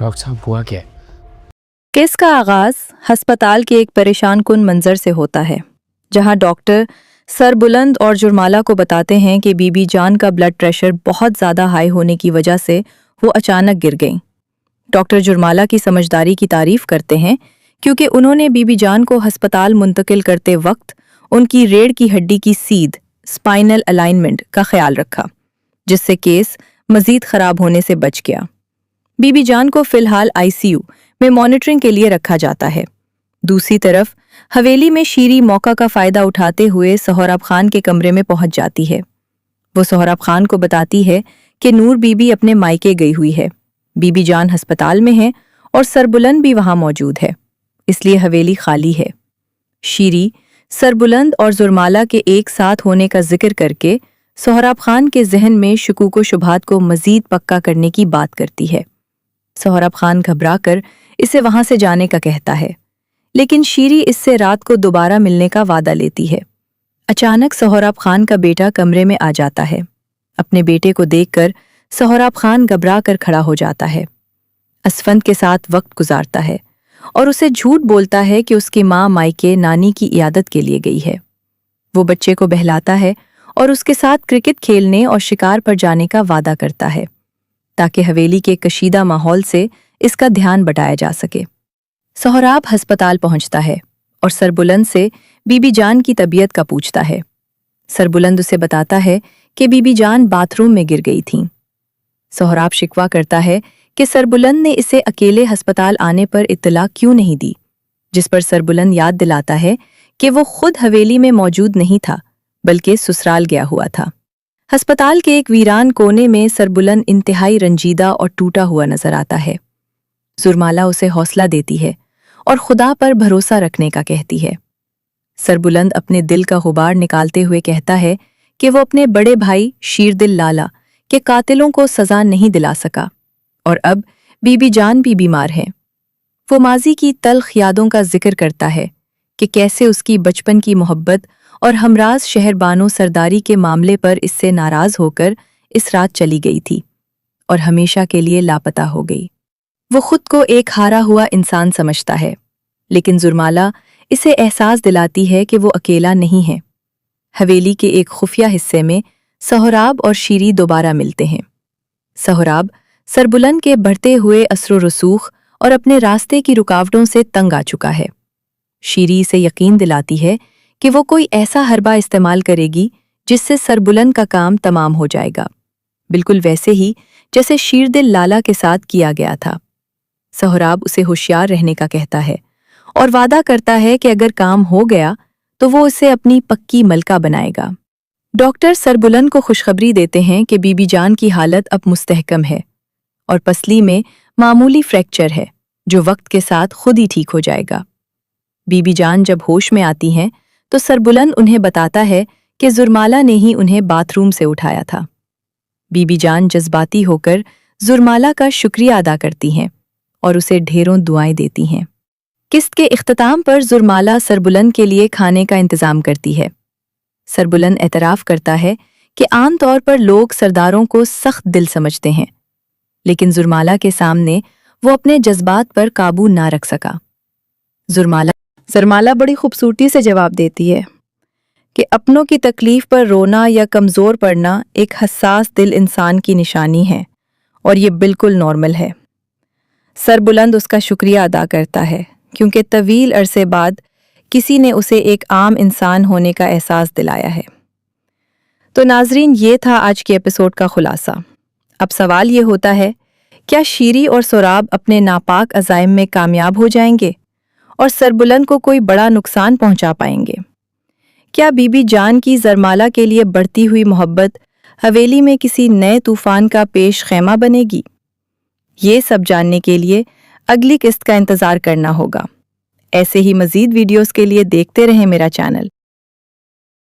Doctor साहब हुआ क्या है? केस का आगाज हस्पताल के एक परेशान कुन मंजर से होता है, जहां डॉक्टर सरबुलंद और जुर्माला को बताते हैं कि बीबी जान का ब्लड प्रेशर बहुत ज़्यादा हाई होने की वजह से वो अचानक गिर गईं। डॉक्टर जुर्माला की समझदारी की तारीफ करते हैं क्योंकि उन्होंने बीबी जान को अस्पताल मुंतकिल करते वक्त उनकी रीढ़ की हड्डी की सीध स्पाइनल अलाइनमेंट का ख्याल रखा, जिससे केस मजीद खराब होने से बच गया। बीबी जान को फिलहाल आईसीयू में मॉनिटरिंग के लिए रखा जाता है। दूसरी तरफ हवेली में शीरी मौका का फायदा उठाते हुए सोहराब खान के कमरे में पहुंच जाती है। वो सोहराब खान को बताती है कि नूर बीबी अपने मायके गई हुई है, बीबी जान अस्पताल में है और सरबुलंद भी वहां मौजूद है, इसलिए हवेली खाली है। शीरी सरबुलंद और जुर्माला के एक साथ होने का जिक्र करके सोहराब खान के जहन में शकूक व शुबहात को मजीद पक्का करने की बात करती है। सोहराब खान घबराकर इसे वहां से जाने का कहता है, लेकिन शीरी इससे रात को दोबारा मिलने का वादा लेती है। अचानक सोहराब खान का बेटा कमरे में आ जाता है। अपने बेटे को देखकर सोहराब खान घबरा कर खड़ा हो जाता है। असफंद के साथ वक्त गुजारता है और उसे झूठ बोलता है कि उसकी माँ मायके नानी की इयादत के लिए गई है। वो बच्चे को बहलाता है और उसके साथ क्रिकेट खेलने और शिकार पर जाने का वादा करता है, ताकि हवेली के कशीदा माहौल से इसका ध्यान बटाया जा सके। सोहराब अस्पताल पहुंचता है और सरबुलंद से बीबी जान की तबीयत का पूछता है। सरबुलंद उसे बताता है कि बीबी जान बाथरूम में गिर गई थीं। सोहराब शिकवा करता है कि सरबुलंद ने इसे अकेले अस्पताल आने पर इत्तला क्यों नहीं दी, जिस पर सरबुलंद याद दिलाता है कि वो खुद हवेली में मौजूद नहीं था, बल्कि ससुराल गया हुआ था। अस्पताल के एक वीरान कोने में सरबुलंद इंतहाई रंजीदा और टूटा हुआ नजर आता है। जुर्माला उसे हौसला देती है और खुदा पर भरोसा रखने का कहती है। सरबुलंद अपने दिल का गुबार निकालते हुए कहता है कि वो अपने बड़े भाई शीरदिल लाला के कातिलों को सजा नहीं दिला सका और अब बीबी जान भी बीमार है। वो माजी की तल्ख यादों का जिक्र करता है कि कैसे उसकी बचपन की मोहब्बत और हमराज शहरबानो सरदारी के मामले पर इससे नाराज होकर इस रात चली गई थी और हमेशा के लिए लापता हो गई। वो खुद को एक हारा हुआ इंसान समझता है, लेकिन जुर्माला इसे एहसास दिलाती है कि वो अकेला नहीं है। हवेली के एक खुफिया हिस्से में सोहराब और शीरी दोबारा मिलते हैं। सोहराब सरबुलंद के बढ़ते हुए असर रसूख और अपने रास्ते की रुकावटों से तंग आ चुका है। शीरी इसे यकीन दिलाती है कि वो कोई ऐसा हरबा इस्तेमाल करेगी जिससे सरबुलंद का काम तमाम हो जाएगा, बिल्कुल वैसे ही जैसे शीरदिल लाला के साथ किया गया था। सोहराब उसे होशियार रहने का कहता है और वादा करता है कि अगर काम हो गया तो वो उसे अपनी पक्की मलका बनाएगा। डॉक्टर सरबुलंद को खुशखबरी देते हैं कि बीबी जान की हालत अब मुस्तहकम है और पसली में मामूली फ्रैक्चर है, जो वक्त के साथ खुद ही ठीक हो जाएगा। बीबी जान जब होश में आती हैं तो सरबुलंद उन्हें बताता है कि जुर्माला ने ही उन्हें बाथरूम से उठाया था। बीबी जान जज्बाती होकर जुर्माला का शुक्रिया अदा करती हैं और उसे ढेरों दुआएं देती हैं। किस्त के इख्तिताम पर जुर्माला सरबुलंद के लिए खाने का इंतजाम करती है। सरबुलंद एतराफ़ करता है कि आम तौर पर लोग सरदारों को सख्त दिल समझते हैं, लेकिन जुर्माला के सामने वो अपने जज्बात पर काबू ना रख सका। जुर्माला बड़ी खूबसूरती से जवाब देती है कि अपनों की तकलीफ पर रोना या कमज़ोर पड़ना एक हसास दिल इंसान की निशानी है और ये बिल्कुल नॉर्मल है। सरबुलंद उसका शुक्रिया अदा करता है क्योंकि तवील अरसे बाद किसी ने उसे एक आम इंसान होने का एहसास दिलाया है। तो नाजरीन, ये था आज के एपिसोड का खुलासा। अब सवाल ये होता है, क्या शीरी और सोहराब अपने नापाक अज़ाइम में कामयाब हो जाएंगे और सरबुलंद को कोई बड़ा नुकसान पहुंचा पाएंगे? क्या बीबी जान की जरमाला के लिए बढ़ती हुई मोहब्बत हवेली में किसी नए तूफान का पेश खैमा बनेगी? ये सब जानने के लिए अगली किस्त का इंतज़ार करना होगा। ऐसे ही मज़ीद वीडियोस के लिए देखते रहें मेरा चैनल।